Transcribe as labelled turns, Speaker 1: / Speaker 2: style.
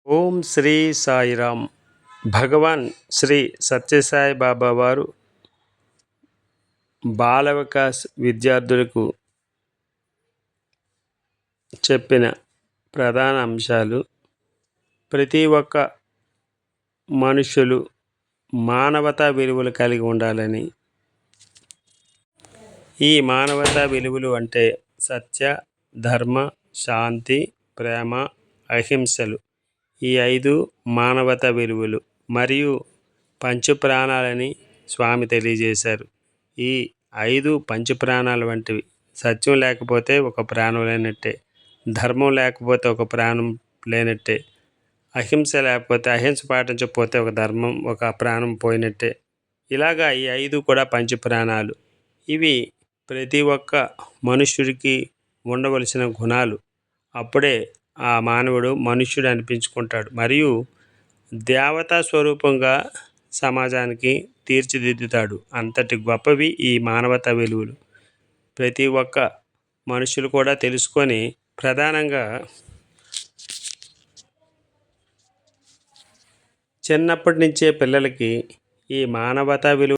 Speaker 1: ఓం శ్రీ సాయిరామ్. భగవాన్ శ్రీ సత్యసాయి బాబా వారు బాల వికాస్ విద్యార్థులకు చెప్పిన ప్రధాన అంశాలు: ప్రతి ఒక్క మనుషులు మానవతా విలువలు కలిగి ఉండాలని. ఈ మానవతా విలువలు అంటే సత్య, ధర్మ, శాంతి, ప్రేమ, అహింసలు. ఈ 5 మానవతా విలువలు మరియు పంచప్రాణాలని స్వామి తెలియజేశారు. ఈ 5 పంచప్రాణాలు వంటివి. సత్యం లేకపోతే ఒక ప్రాణం లేనట్టే, ధర్మం లేకపోతే ఒక ప్రాణం లేనట్టే, అహింస లేకపోతే, అహింస పాటించకపోతే ఒక ధర్మం, ఒక ప్రాణం పోయినట్టే. ఇలాగా ఈ 5 కూడా పంచప్రాణాలు. ఇవి ప్రతి ఒక్క మనుష్యుడికి ఉండవలసిన గుణాలు. అప్పుడే ఆ మానవుడు మనుష్యుడు అనిపించుకుంటాడు మరియు దేవతా స్వరూపంగా సమాజానికి తీర్చిదిద్దుతాడు. అంతటి గొప్పవి ఈ మానవతా విలువలు. ప్రతి ఒక్క మనుషులు కూడా తెలుసుకొని, ప్రధానంగా చిన్నప్పటి నుంచే పిల్లలకి ఈ మానవతా విలువ